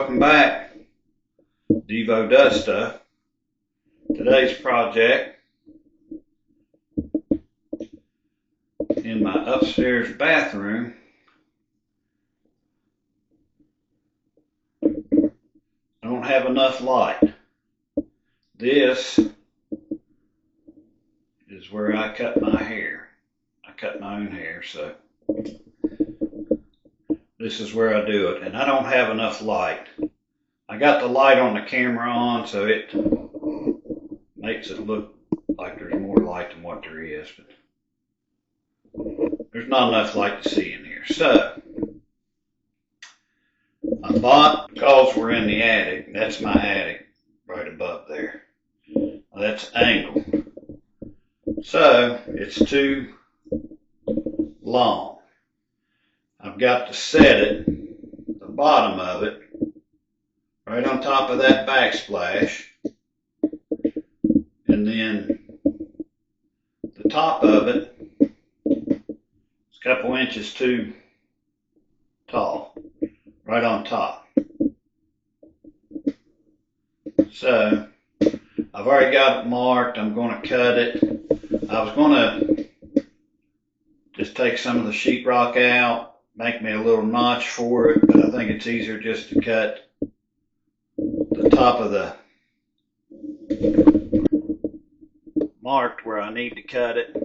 Welcome back, Devo Does Stuff. Today's project in my upstairs bathroom. I don't have enough light. This is where I cut my hair. I cut my own hair, so this is where I do it, and I don't have enough light. I got the light on the camera on, so it makes it look like there's more light than what there is, but there's not enough light to see in here. So I bought, because we're in the attic, that's my attic right above there. That's angled, so it's too long. I've got to set it, the bottom of it, right on top of that backsplash, and then the top of it is a couple inches too tall, right on top. So I've already got it marked. I'm going to cut it. I was going to just take some of the sheetrock out, make me a little notch for it, but I think it's easier just to cut the top of the marked where I need to cut it.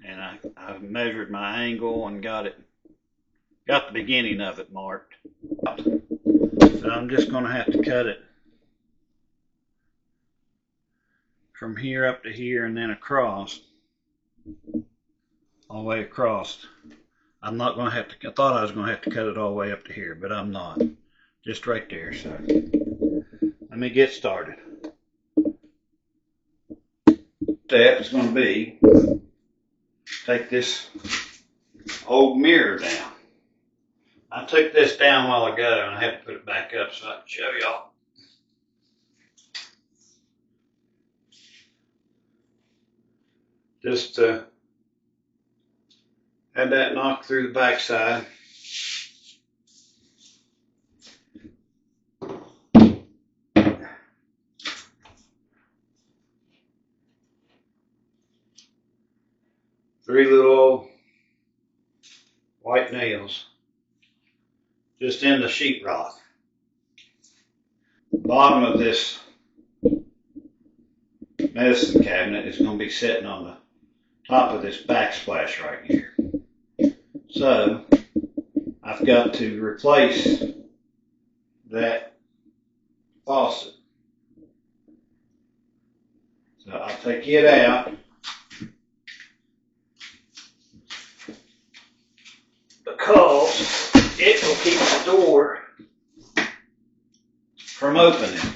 And I measured my angle and got the beginning of it marked. So I'm just going to have to cut it from here up to here and then across, all the way across. I'm not going to have to, I thought I was going to have to cut it all the way up to here, but I'm not. Just right there. So let me get started. Step is going to be take this old mirror down. I took this down a while ago and I had to put it back up so I can show y'all. Just had that knocked through the backside. Three little white nails just in the sheetrock. The bottom of this medicine cabinet is going to be sitting on the top of this backsplash right here. So I've got to replace that faucet. So I'll take it out because it will keep the door from opening.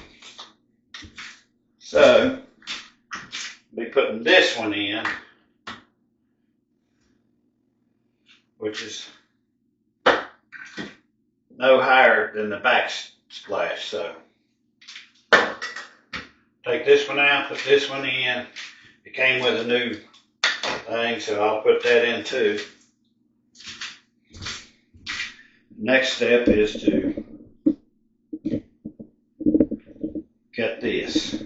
So I'll be putting this one in, which is no higher than the backsplash. So take this one out, put this one in. It came with a new thing, so I'll put that in too. Next step is to cut this.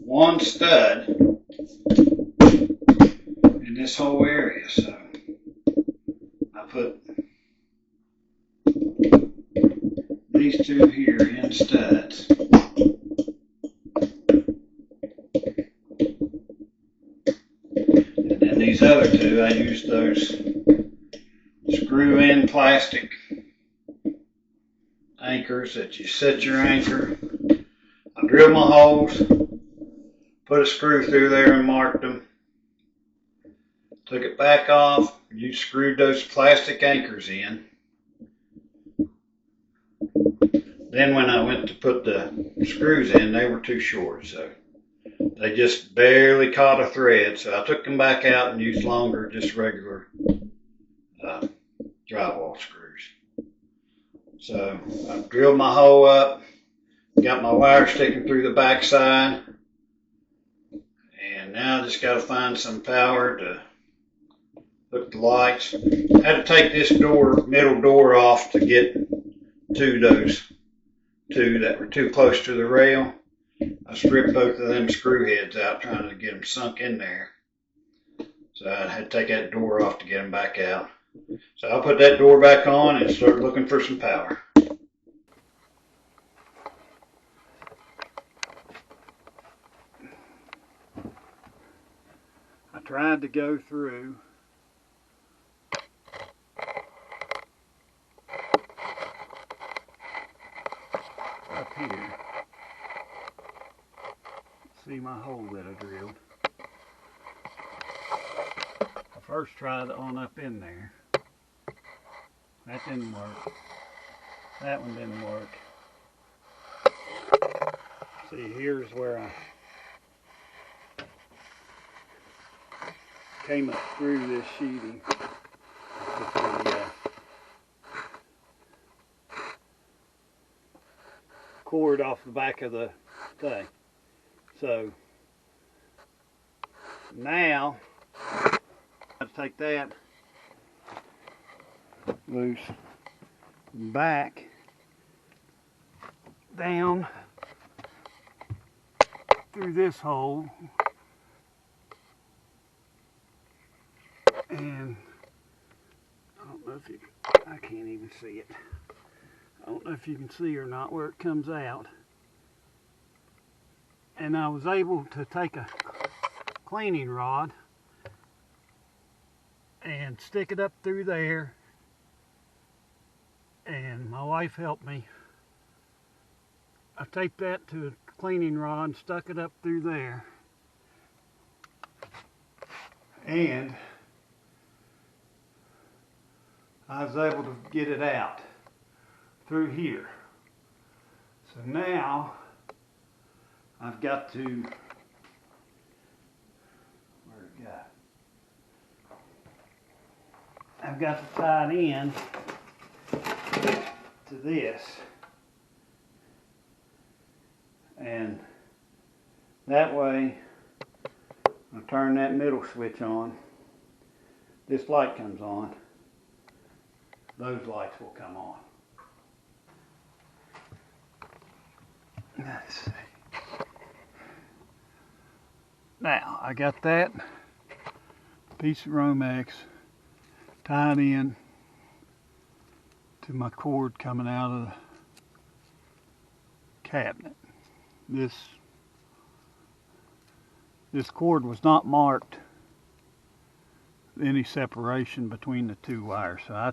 One stud in this whole area, so I put these two here in studs. And then these other two, I used those screw-in plastic anchors that you set your anchor. I drilled my holes, put a screw through there and marked them. Took it back off, you screwed those plastic anchors in. Then when I went to put the screws in, they were too short, so they just barely caught a thread. So I took them back out and used longer, just regular drywall screws. So I drilled my hole up, got my wire sticking through the back side, and now I just got to find some power to hook the lights. I had to take this middle door off to get to those two that were too close to the rail. I stripped both of them screw heads out trying to get them sunk in there. So I had to take that door off to get them back out. So I'll put that door back on and start looking for some power. I tried to go through up here. See my hole that I drilled. I first tried on up in there. That didn't work. That one didn't work. See, here's where I came up through this sheeting. Put the cord off the back of the thing. So now I have to take that loose, back, down through this hole, and I don't know if you can, I can't even see it. I don't know if you can see or not where it comes out. And I was able to take a cleaning rod and stick it up through there, and my wife helped me. I taped that to a cleaning rod and stuck it up through there, and I was able to get it out through here. So now I've got to, where'd it go? I've got to tie it in to this, and that way I'll turn that middle switch on. This light comes on. Those lights will come on. Let's see. Now, I got that piece of Romex tied in to my cord coming out of the cabinet. This cord was not marked any separation between the two wires. So I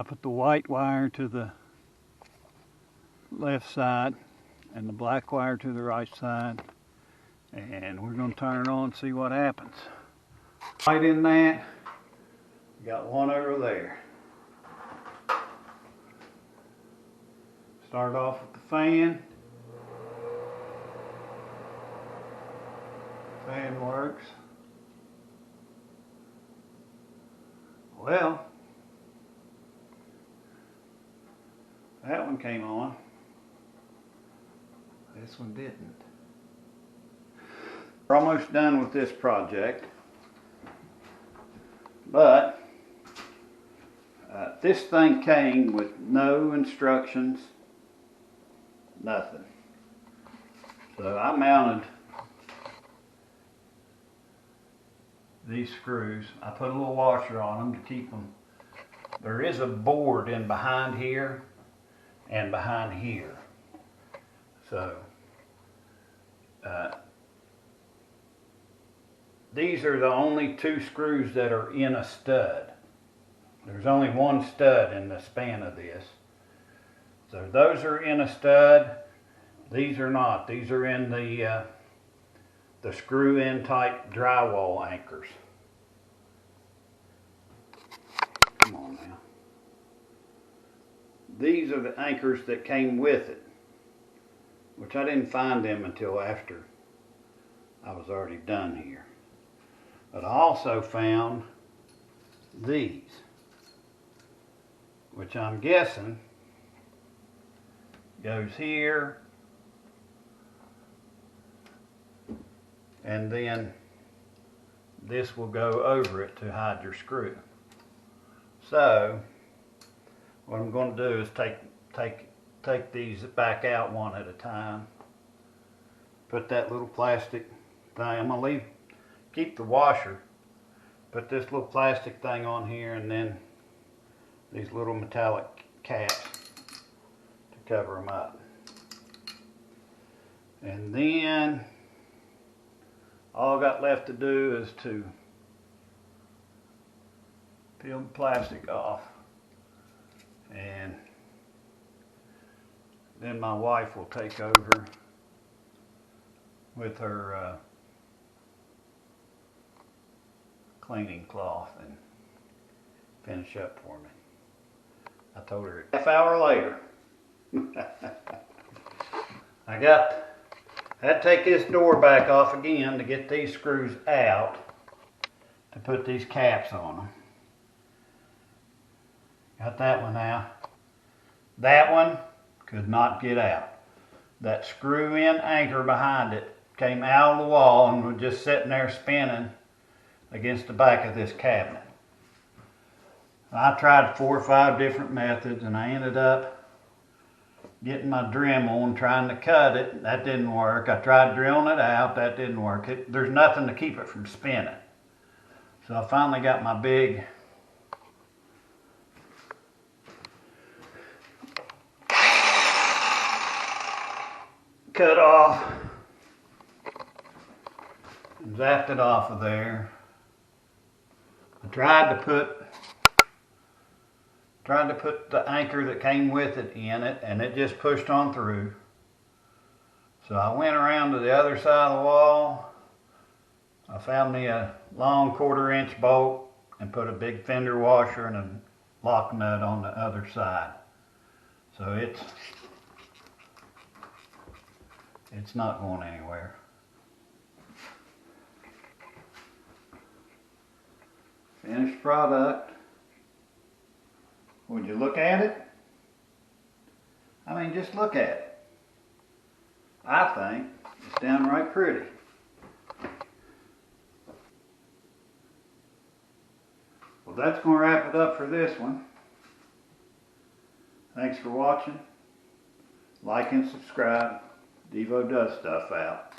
put the white wire to the left side and the black wire to the right side, and we're going to turn it on and see what happens. Right in that, got one over there. Start off with the fan. Fan works. Well, that one came on. This one didn't. We're almost done with this project, but this thing came with no instructions, nothing. So I mounted these screws. I put a little washer on them to keep them. There is a board in behind here and behind here. So these are the only two screws that are in a stud. There's only one stud in the span of this. So those are in a stud. These are not. These are in the screw-in type drywall anchors. Come on now. These are the anchors that came with it, which I didn't find them until after I was already done here. But I also found these, which I'm guessing goes here, and then this will go over it to hide your screw. So what I'm going to do is take these back out one at a time. Put that little plastic thing, I'm going to keep the washer, put this little plastic thing on here, and then these little metallic caps to cover them up. And then all I got left to do is to peel the plastic off, and then my wife will take over with her cleaning cloth and finish up for me. I told her a half hour later. I had to take this door back off again to get these screws out to put these caps on them. Got that one out. That one could not get out. That screw-in anchor behind it came out of the wall and was just sitting there spinning against the back of this cabinet. I tried 4 or 5 different methods, and I ended up getting my Dremel and trying to cut it. That didn't work. I tried drilling it out. That didn't work. There's nothing to keep it from spinning. So I finally got my big cut off and zapped it off of there. I tried to put the anchor that came with it in it, and it just pushed on through. So I went around to the other side of the wall. I found me a long 1/4 inch bolt and put a big fender washer and a lock nut on the other side. So it's not going anywhere. Finished product. Would you look at it? I mean, just look at it. I think it's downright pretty. Well, that's going to wrap it up for this one. Thanks for watching. Like and subscribe. Devo does stuff out.